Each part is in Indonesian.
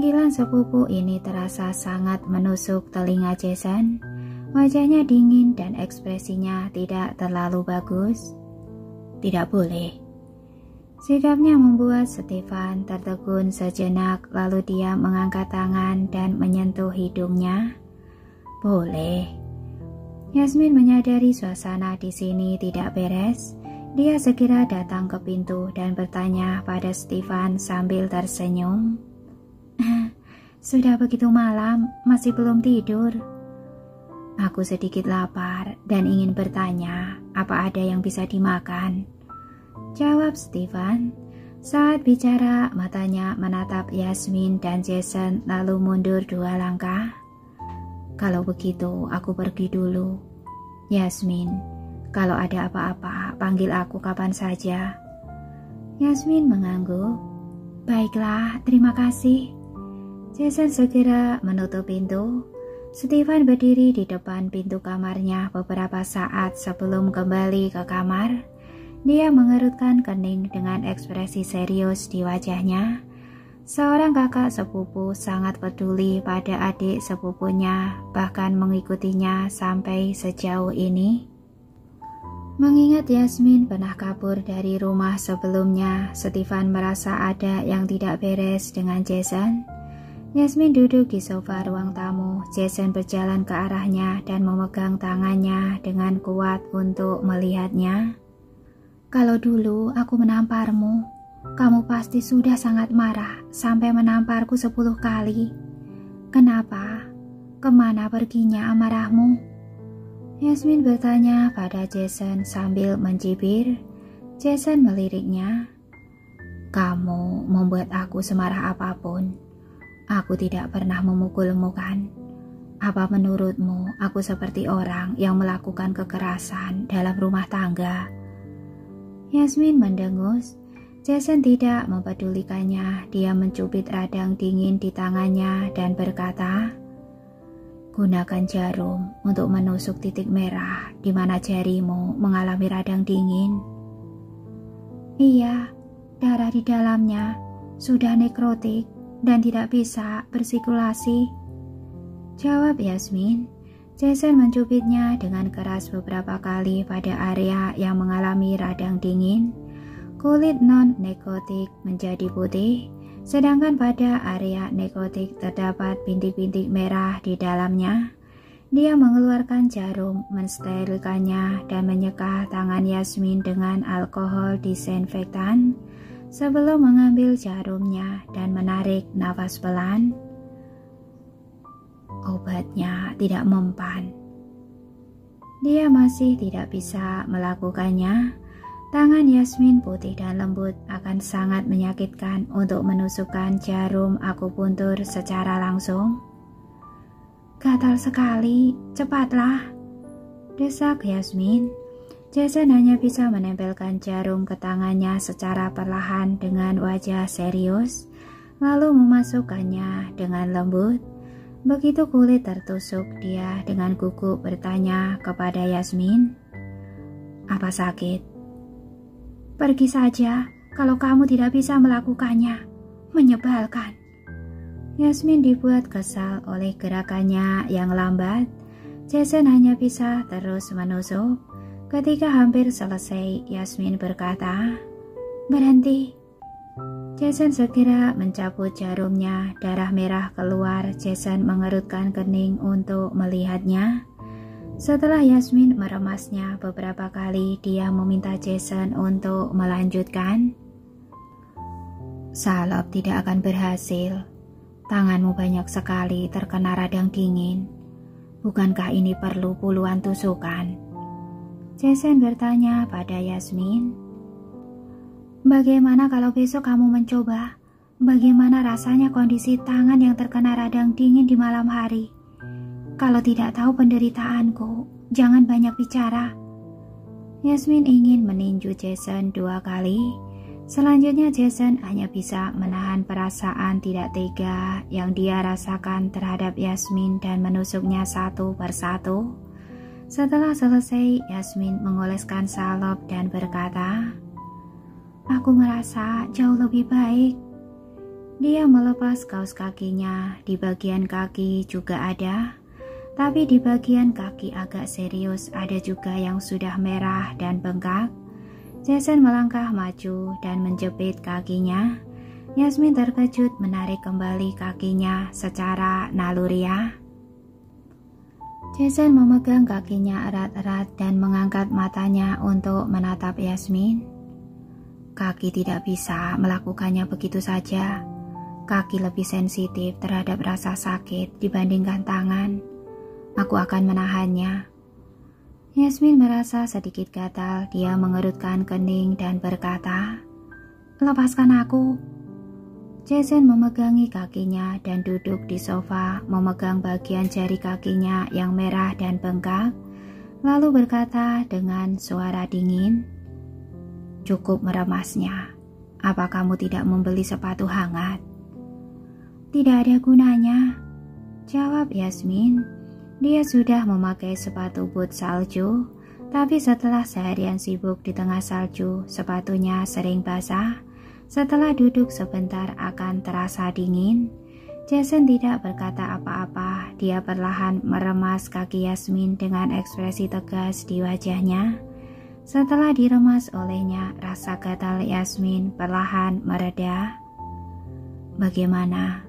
Panggilan sepupu ini terasa sangat menusuk telinga Jason. Wajahnya dingin dan ekspresinya tidak terlalu bagus. Tidak boleh. Sikapnya membuat Stefan tertegun sejenak, lalu dia mengangkat tangan dan menyentuh hidungnya. Boleh. Yasmin menyadari suasana di sini tidak beres. Dia segera datang ke pintu dan bertanya pada Stefan sambil tersenyum. Sudah begitu malam, masih belum tidur? Aku sedikit lapar dan ingin bertanya, apa ada yang bisa dimakan? Jawab Stefan. Saat bicara, matanya menatap Yasmin dan Jason lalu mundur 2 langkah. Kalau begitu, aku pergi dulu. Yasmin, kalau ada apa-apa, panggil aku kapan saja. Yasmin mengangguk. Baiklah, terima kasih. Jason segera menutup pintu. Stefan berdiri di depan pintu kamarnya beberapa saat sebelum kembali ke kamar. Dia mengerutkan kening dengan ekspresi serius di wajahnya. Seorang kakak sepupu sangat peduli pada adik sepupunya, bahkan mengikutinya sampai sejauh ini. Mengingat Yasmin pernah kabur dari rumah sebelumnya, Stefan merasa ada yang tidak beres dengan Jason. Yasmin duduk di sofa ruang tamu. Jason berjalan ke arahnya dan memegang tangannya dengan kuat untuk melihatnya. Kalau dulu aku menamparmu, kamu pasti sudah sangat marah sampai menamparku 10 kali. Kenapa? Kemana perginya amarahmu? Yasmin bertanya pada Jason sambil mencibir. Jason meliriknya. Kamu membuat aku semarah apapun. Aku tidak pernah memukulmu kan? Apa menurutmu aku seperti orang yang melakukan kekerasan dalam rumah tangga? Yasmin mendengus. Jason tidak mempedulikannya. Dia mencubit radang dingin di tangannya dan berkata, gunakan jarum untuk menusuk titik merah di mana jarimu mengalami radang dingin. Iya, darah di dalamnya sudah nekrotik dan tidak bisa bersirkulasi. Jawab Yasmin. Jason mencubitnya dengan keras beberapa kali pada area yang mengalami radang dingin. Kulit non-nekrotik menjadi putih, sedangkan pada area nekrotik terdapat bintik-bintik merah di dalamnya. Dia mengeluarkan jarum, mensterilkannya dan menyeka tangan Yasmin dengan alkohol disinfektan. Sebelum mengambil jarumnya dan menarik nafas pelan, obatnya tidak mempan. Dia masih tidak bisa melakukannya. Tangan Yasmin putih dan lembut akan sangat menyakitkan untuk menusukkan jarum akupuntur secara langsung. Gatal sekali, cepatlah, desak Yasmin. Jason hanya bisa menempelkan jarum ke tangannya secara perlahan dengan wajah serius, lalu memasukkannya dengan lembut. Begitu kulit tertusuk, dia dengan gugup bertanya kepada Yasmin, apa sakit? Pergi saja kalau kamu tidak bisa melakukannya. Menyebalkan. Yasmin dibuat kesal oleh gerakannya yang lambat. Jason hanya bisa terus menusuk. Ketika hampir selesai, Yasmin berkata, berhenti. Jason segera mencabut jarumnya. Darah merah keluar. Jason mengerutkan kening untuk melihatnya. Setelah Yasmin meremasnya beberapa kali, dia meminta Jason untuk melanjutkan. Salep tidak akan berhasil. Tanganmu banyak sekali terkena radang dingin. Bukankah ini perlu puluhan tusukan? Jason bertanya pada Yasmin. Bagaimana kalau besok kamu mencoba? Bagaimana rasanya kondisi tangan yang terkena radang dingin di malam hari? Kalau tidak tahu penderitaanku, jangan banyak bicara. Yasmin ingin meninju Jason 2 kali. Selanjutnya Jason hanya bisa menahan perasaan tidak tega yang dia rasakan terhadap Yasmin dan menusuknya satu persatu. Setelah selesai, Yasmin mengoleskan salep dan berkata, aku merasa jauh lebih baik. Dia melepas kaos kakinya. Di bagian kaki juga ada, tapi di bagian kaki agak serius ada juga yang sudah merah dan bengkak. Jason melangkah maju dan menjepit kakinya. Yasmin terkejut menarik kembali kakinya secara naluriah. Jason memegang kakinya erat-erat dan mengangkat matanya untuk menatap Yasmin. Kaki tidak bisa melakukannya begitu saja. Kaki lebih sensitif terhadap rasa sakit dibandingkan tangan. Aku akan menahannya. Yasmin merasa sedikit gatal. Dia mengerutkan kening dan berkata, "Lepaskan aku." Jason memegangi kakinya dan duduk di sofa, memegang bagian jari kakinya yang merah dan bengkak, lalu berkata dengan suara dingin, "Cukup meremasnya. Apa kamu tidak membeli sepatu hangat?" "Tidak ada gunanya," jawab Yasmin. Dia sudah memakai sepatu boot salju, tapi setelah seharian sibuk di tengah salju, sepatunya sering basah. Setelah duduk sebentar akan terasa dingin. Jason tidak berkata apa-apa. Dia perlahan meremas kaki Yasmin dengan ekspresi tegas di wajahnya. Setelah diremas olehnya, rasa gatal Yasmin perlahan mereda. "Bagaimana?"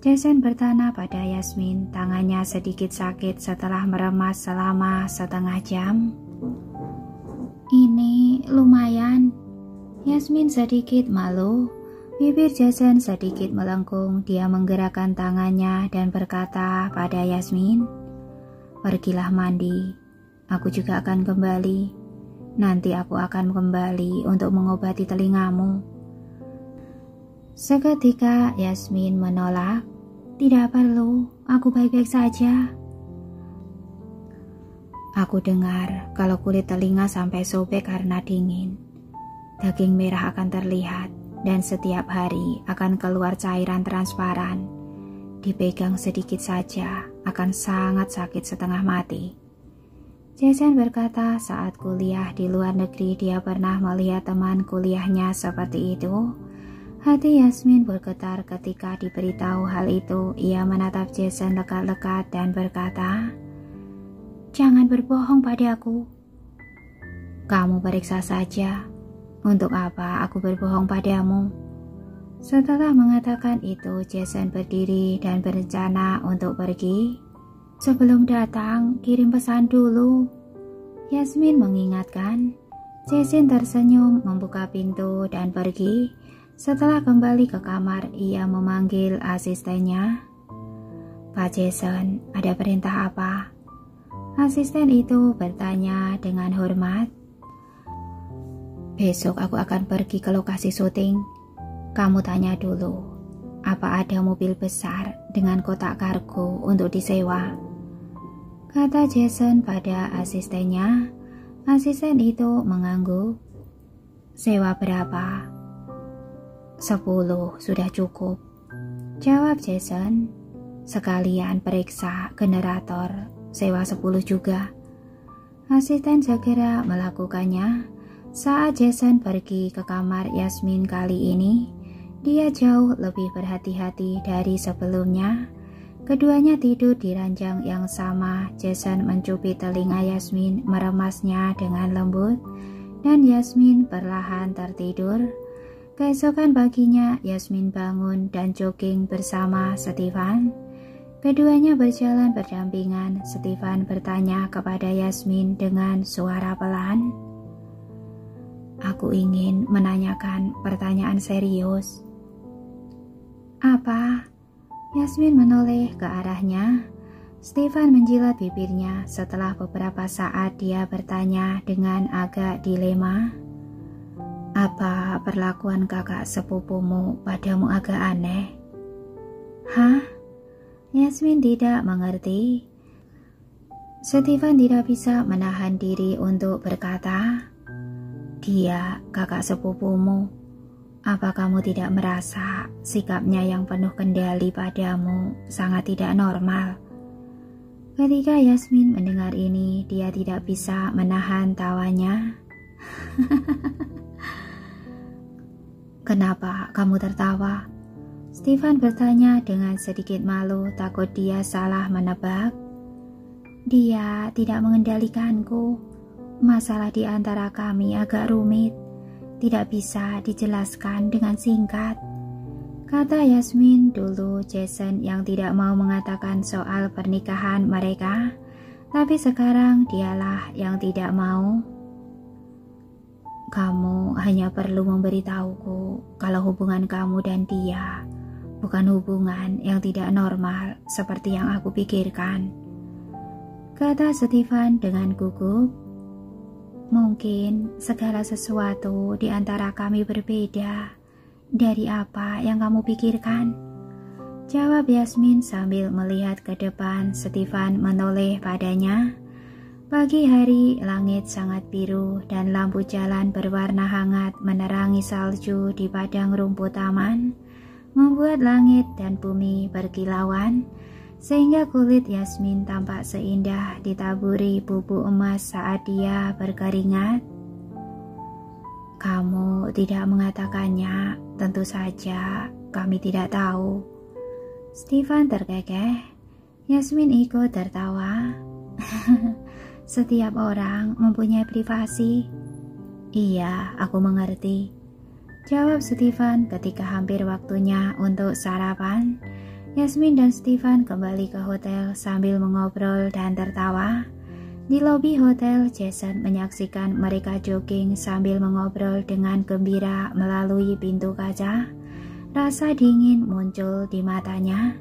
Jason bertanya pada Yasmin. Tangannya sedikit sakit setelah meremas selama setengah jam. "Ini lumayan." Yasmin sedikit malu. Bibir Jason sedikit melengkung. Dia menggerakkan tangannya dan berkata pada Yasmin, "Pergilah mandi. Aku juga akan kembali. Nanti aku akan kembali untuk mengobati telingamu." Seketika Yasmin menolak. "Tidak perlu, aku baik-baik saja." "Aku dengar kalau kulit telinga sampai sobek karena dingin. Daging merah akan terlihat dan setiap hari akan keluar cairan transparan. Dipegang sedikit saja akan sangat sakit setengah mati." Jason berkata saat kuliah di luar negeri dia pernah melihat teman kuliahnya seperti itu. Hati Yasmin bergetar ketika diberitahu hal itu. Ia menatap Jason lekat-lekat dan berkata, "Jangan berbohong padaku." "Kamu periksa saja. Untuk apa aku berbohong padamu?" Setelah mengatakan itu, Jason berdiri dan berencana untuk pergi. "Sebelum datang, kirim pesan dulu," Yasmin mengingatkan. Jason tersenyum, membuka pintu dan pergi. Setelah kembali ke kamar, ia memanggil asistennya. "Pak Jason, ada perintah apa?" Asisten itu bertanya dengan hormat. "Besok aku akan pergi ke lokasi syuting. Kamu tanya dulu, apa ada mobil besar dengan kotak kargo untuk disewa?" kata Jason pada asistennya. Asisten itu mengangguk. "Sewa berapa?" "10 sudah cukup," jawab Jason. "Sekalian periksa generator, sewa 10 juga." Asisten segera melakukannya. Saat Jason pergi ke kamar Yasmin kali ini, dia jauh lebih berhati-hati dari sebelumnya. Keduanya tidur di ranjang yang sama. Jason mencubit telinga Yasmin, meremasnya dengan lembut, dan Yasmin perlahan tertidur. Keesokan paginya, Yasmin bangun dan jogging bersama Stefan. Keduanya berjalan berdampingan. Stefan bertanya kepada Yasmin dengan suara pelan, "Aku ingin menanyakan pertanyaan serius." "Apa?" Yasmin menoleh ke arahnya. Stefan menjilat bibirnya. Setelah beberapa saat dia bertanya dengan agak dilema, "Apa perlakuan kakak sepupumu padamu agak aneh?" "Hah?" Yasmin tidak mengerti. Stefan tidak bisa menahan diri untuk berkata, "Dia kakak sepupumu. Apa kamu tidak merasa sikapnya yang penuh kendali padamu sangat tidak normal?" Ketika Yasmin mendengar ini, dia tidak bisa menahan tawanya. "Kenapa kamu tertawa? Stefan bertanya dengan sedikit malu, takut dia salah menebak. Dia tidak mengendalikanku. Masalah di antara kami agak rumit, tidak bisa dijelaskan dengan singkat, kata Yasmin. Dulu Jason yang tidak mau mengatakan soal pernikahan mereka, tapi sekarang dialah yang tidak mau. Kamu hanya perlu memberitahuku kalau hubungan kamu dan dia bukan hubungan yang tidak normal seperti yang aku pikirkan, kata Stefan dengan gugup. Mungkin segala sesuatu di antara kami berbeda dari apa yang kamu pikirkan, jawab Yasmin sambil melihat ke depan. Stefan menoleh padanya. Pagi hari, langit sangat biru dan lampu jalan berwarna hangat menerangi salju di padang rumput taman, membuat langit dan bumi berkilauan, sehingga kulit Yasmin tampak seindah ditaburi bubuk emas saat dia berkeringat. Kamu tidak mengatakannya, tentu saja kami tidak tahu. Stefan terkekeh. Yasmin ikut tertawa. Setiap orang mempunyai privasi. Iya, aku mengerti, jawab Stefan ketika hampir waktunya untuk sarapan. Yasmin dan Stefan kembali ke hotel sambil mengobrol dan tertawa. Di lobi hotel, Jason menyaksikan mereka jogging sambil mengobrol dengan gembira melalui pintu kaca. Rasa dingin muncul di matanya.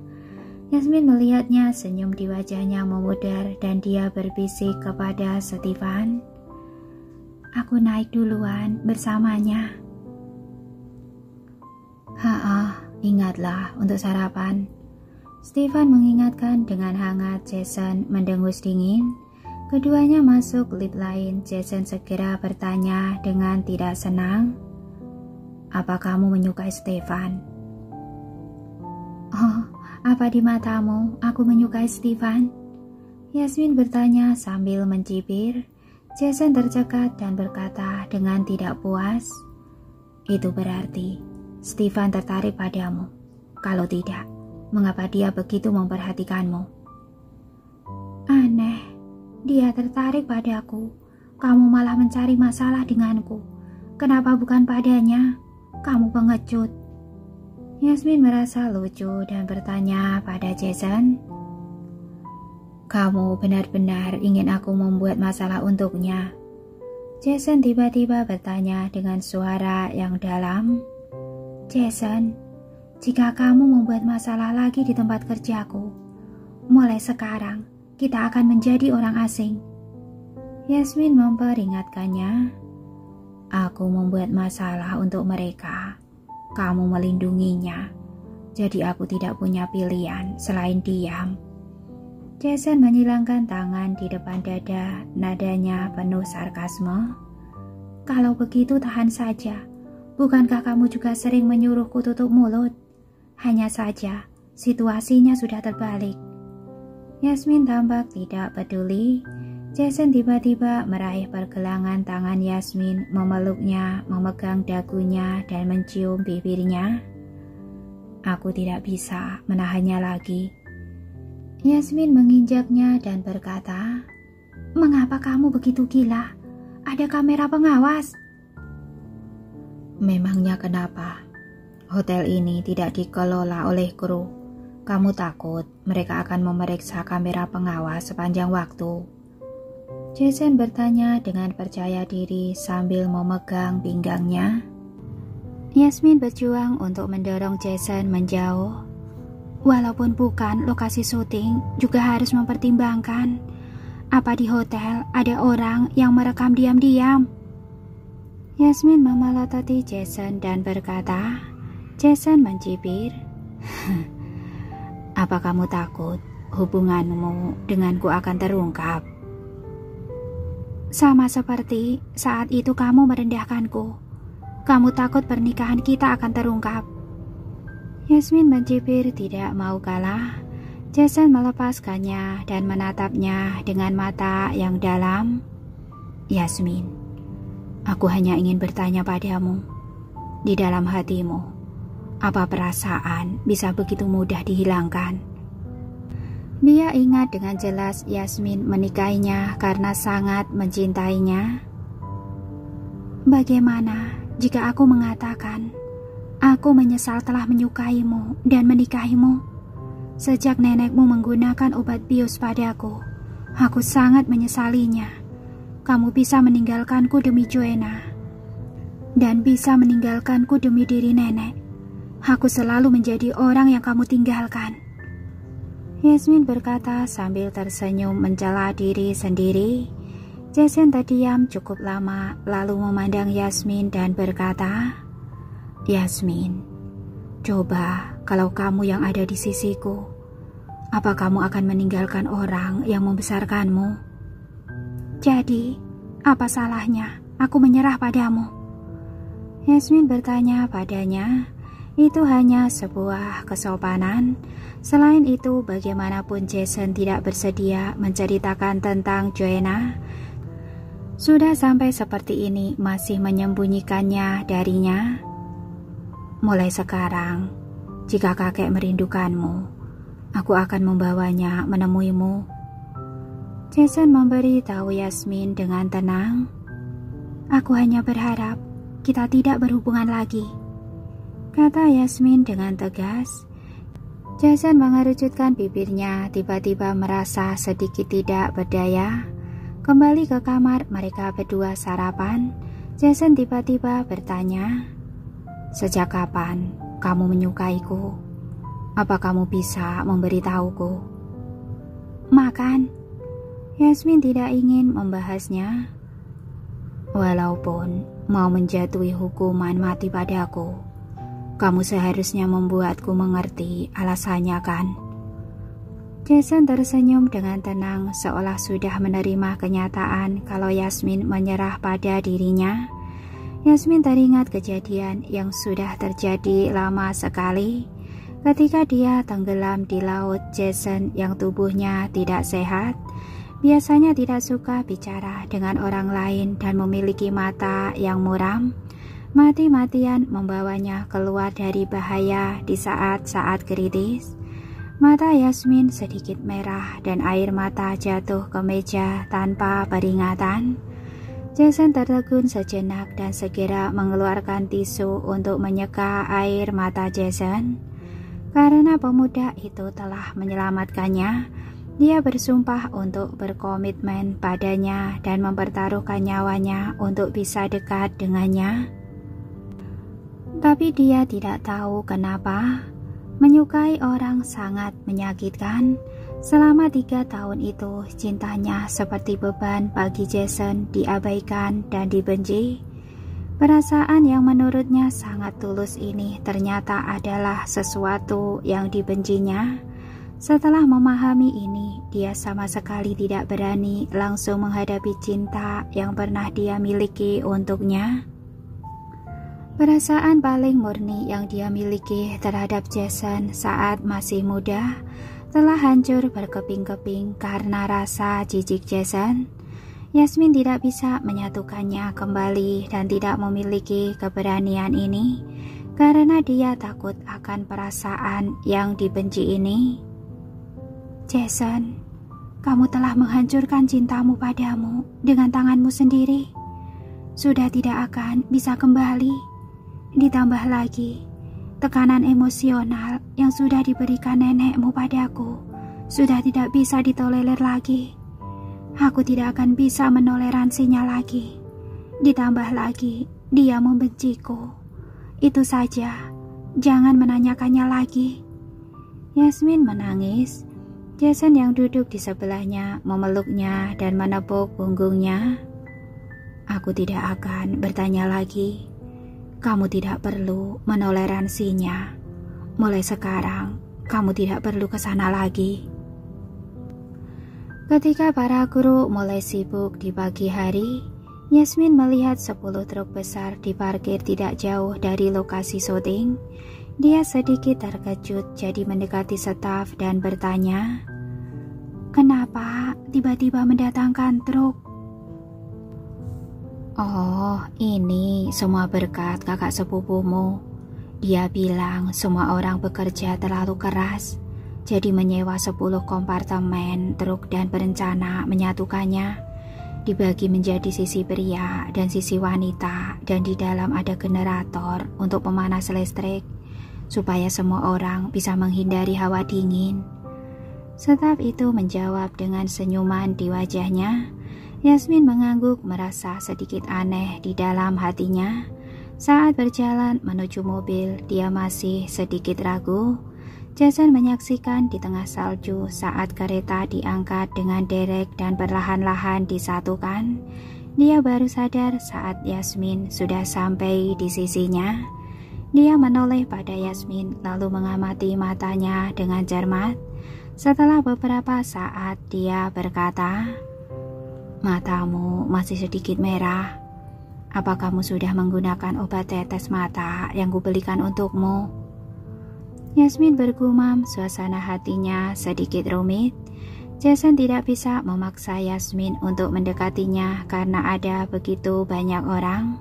Yasmin melihatnya, senyum di wajahnya memudar dan dia berbisik kepada Stefan, "Aku naik duluan bersamanya." Ingatlah untuk sarapan, Stefan mengingatkan dengan hangat. Jason mendengus dingin. Keduanya masuk lift lain. Jason segera bertanya dengan tidak senang, "Apa kamu menyukai Stefan?" "Oh, apa di matamu aku menyukai Stefan?" Yasmin bertanya sambil mencibir. Jason tercekat dan berkata dengan tidak puas, "Itu berarti Stefan tertarik padamu. Kalau tidak, mengapa dia begitu memperhatikanmu?" "Aneh, dia tertarik padaku. Kamu malah mencari masalah denganku. Kenapa bukan padanya? Kamu pengecut." Yasmin merasa lucu dan bertanya pada Jason, "Kamu benar-benar ingin aku membuat masalah untuknya?" Jason tiba-tiba bertanya dengan suara yang dalam. "Jason, jika kamu membuat masalah lagi di tempat kerjaku, mulai sekarang kita akan menjadi orang asing." Yasmin memperingatkannya, "Aku membuat masalah untuk mereka. Kamu melindunginya. Jadi aku tidak punya pilihan selain diam." Jason menyilangkan tangan di depan dada, nadanya penuh sarkasme. "Kalau begitu tahan saja. Bukankah kamu juga sering menyuruhku tutup mulut? Hanya saja situasinya sudah terbalik." Yasmin tampak tidak peduli. Jason tiba-tiba meraih pergelangan tangan Yasmin, memeluknya, memegang dagunya dan mencium bibirnya. "Aku tidak bisa menahannya lagi." Yasmin menginjaknya dan berkata, "Mengapa kamu begitu gila? Ada kamera pengawas." "Memangnya kenapa? Hotel ini tidak dikelola oleh kru. Kamu takut mereka akan memeriksa kamera pengawas sepanjang waktu?" Jason bertanya dengan percaya diri sambil memegang pinggangnya. Yasmin berjuang untuk mendorong Jason menjauh. "Walaupun bukan lokasi syuting, juga harus mempertimbangkan. Apa di hotel ada orang yang merekam diam-diam?" Yasmin memelototi Jason dan berkata. Jason mencibir, "Apa kamu takut hubunganmu denganku akan terungkap?" "Sama seperti saat itu kamu merendahkanku. Kamu takut pernikahan kita akan terungkap." Yasmin mencibir tidak mau kalah. Jason melepaskannya dan menatapnya dengan mata yang dalam. "Yasmin, aku hanya ingin bertanya padamu. Di dalam hatimu, Apa perasaan bisa begitu mudah dihilangkan? Dia ingat dengan jelas Yasmin menikahinya karena sangat mencintainya. Bagaimana jika aku mengatakan, aku menyesal telah menyukaimu dan menikahimu? Sejak nenekmu menggunakan obat bius padaku, aku sangat menyesalinya. Kamu bisa meninggalkanku demi Joanna, dan bisa meninggalkanku demi diri nenek. Aku selalu menjadi orang yang kamu tinggalkan. Yasmin berkata sambil tersenyum mencela diri sendiri. Jason terdiam cukup lama lalu memandang Yasmin dan berkata, Yasmin, coba kalau kamu yang ada di sisiku, apa kamu akan meninggalkan orang yang membesarkanmu? Jadi, apa salahnya aku menyerah padamu? Yasmin bertanya padanya. Itu hanya sebuah kesopanan. Selain itu, bagaimanapun Jason tidak bersedia menceritakan tentang Joanna. Sudah sampai seperti ini masih menyembunyikannya darinya. Mulai sekarang, jika kakek merindukanmu, aku akan membawanya menemuimu. Jason memberi tahu Yasmin dengan tenang. Aku hanya berharap kita tidak berhubungan lagi, kata Yasmin dengan tegas. Jason mengerucutkan bibirnya, tiba-tiba merasa sedikit tidak berdaya. Kembali ke kamar, mereka berdua sarapan. Jason tiba-tiba bertanya, sejak kapan kamu menyukaiku? Apa kamu bisa memberitahuku? Makan. Yasmin tidak ingin membahasnya. Walaupun mau menjatuhi hukuman mati padaku, kamu seharusnya membuatku mengerti alasannya, kan? Jason tersenyum dengan tenang seolah sudah menerima kenyataan kalau Yasmin menyerah pada dirinya. Yasmin teringat kejadian yang sudah terjadi lama sekali ketika dia tenggelam di laut. Jason yang tubuhnya tidak sehat, biasanya tidak suka bicara dengan orang lain dan memiliki mata yang muram, mati-matian membawanya keluar dari bahaya di saat-saat kritis. Mata Yasmin sedikit merah dan air mata jatuh ke meja tanpa peringatan. Jason tertegun sejenak dan segera mengeluarkan tisu untuk menyeka air mata Jason. Karena pemuda itu telah menyelamatkannya, dia bersumpah untuk berkomitmen padanya dan mempertaruhkan nyawanya untuk bisa dekat dengannya. Tapi dia tidak tahu kenapa menyukai orang sangat menyakitkan. Selama 3 tahun itu, cintanya seperti beban bagi Jason, diabaikan dan dibenci. Perasaan yang menurutnya sangat tulus ini ternyata adalah sesuatu yang dibencinya. Setelah memahami ini, dia sama sekali tidak berani langsung menghadapi cinta yang pernah dia miliki untuknya. Perasaan paling murni yang dia miliki terhadap Jason saat masih muda telah hancur berkeping-keping karena rasa jijik Jason. Yasmin tidak bisa menyatukannya kembali dan tidak memiliki keberanian ini karena dia takut akan perasaan yang dibenci ini. Jason, kamu telah menghancurkan cintamu padamu dengan tanganmu sendiri. Sudah tidak akan bisa kembali. Ditambah lagi, tekanan emosional yang sudah diberikan nenekmu padaku sudah tidak bisa ditolerir lagi. Aku tidak akan bisa menoleransinya lagi. Ditambah lagi, dia membenciku. Itu saja, jangan menanyakannya lagi. Yasmin menangis. Jason yang duduk di sebelahnya memeluknya dan menepuk punggungnya. Aku tidak akan bertanya lagi. Kamu tidak perlu menoleransinya. Mulai sekarang, kamu tidak perlu ke sana lagi. Ketika para guru mulai sibuk di pagi hari, Yasmin melihat 10 truk besar diparkir tidak jauh dari lokasi syuting. Dia sedikit terkejut jadi mendekati staf dan bertanya, "Kenapa tiba-tiba mendatangkan truk?" "Oh, ini semua berkat kakak sepupumu. Dia bilang semua orang bekerja terlalu keras, jadi menyewa 10 kompartemen truk dan berencana menyatukannya, dibagi menjadi sisi pria dan sisi wanita, dan di dalam ada generator untuk pemanas listrik, supaya semua orang bisa menghindari hawa dingin. Staf itu menjawab dengan senyuman di wajahnya. Yasmin mengangguk, merasa sedikit aneh di dalam hatinya. Saat berjalan menuju mobil, dia masih sedikit ragu. Jason menyaksikan di tengah salju saat kereta diangkat dengan derek dan perlahan-lahan disatukan. Dia baru sadar saat Yasmin sudah sampai di sisinya. Dia menoleh pada Yasmin lalu mengamati matanya dengan cermat. Setelah beberapa saat dia berkata, "Matamu masih sedikit merah. Apa kamu sudah menggunakan obat tetes mata yang kubelikan untukmu?" Yasmin bergumam, suasana hatinya sedikit rumit. Jason tidak bisa memaksa Yasmin untuk mendekatinya karena ada begitu banyak orang.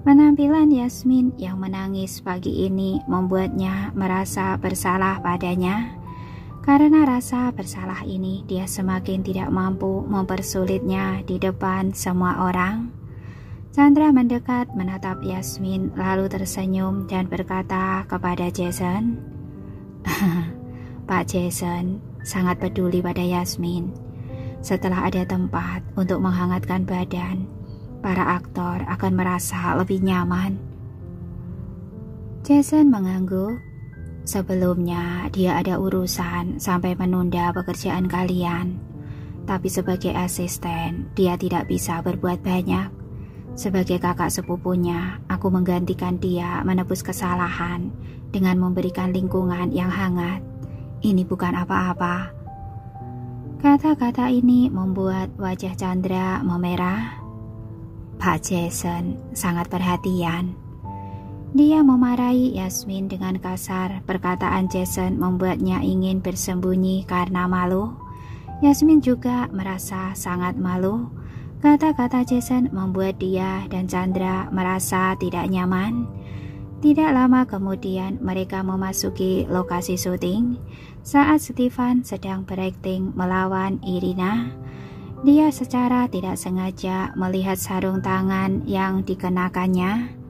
Penampilan Yasmin yang menangis pagi ini membuatnya merasa bersalah padanya. Karena rasa bersalah ini, dia semakin tidak mampu mempersulitnya di depan semua orang. Chandra mendekat menatap Yasmin lalu tersenyum dan berkata kepada Jason, "Pak Jason sangat peduli pada Yasmin. Setelah ada tempat untuk menghangatkan badan, para aktor akan merasa lebih nyaman." Jason mengangguk. Sebelumnya dia ada urusan sampai menunda pekerjaan kalian. Tapi sebagai asisten, dia tidak bisa berbuat banyak. Sebagai kakak sepupunya, aku menggantikan dia menebus kesalahan dengan memberikan lingkungan yang hangat. Ini bukan apa-apa. Kata-kata ini membuat wajah Chandra memerah. Pak Jason sangat perhatian. Dia memarahi Yasmin dengan kasar. Perkataan Jason membuatnya ingin bersembunyi karena malu. Yasmin juga merasa sangat malu. Kata-kata Jason membuat dia dan Chandra merasa tidak nyaman. Tidak lama kemudian mereka memasuki lokasi syuting. Saat Stefan sedang berakting melawan Irina, dia secara tidak sengaja melihat sarung tangan yang dikenakannya.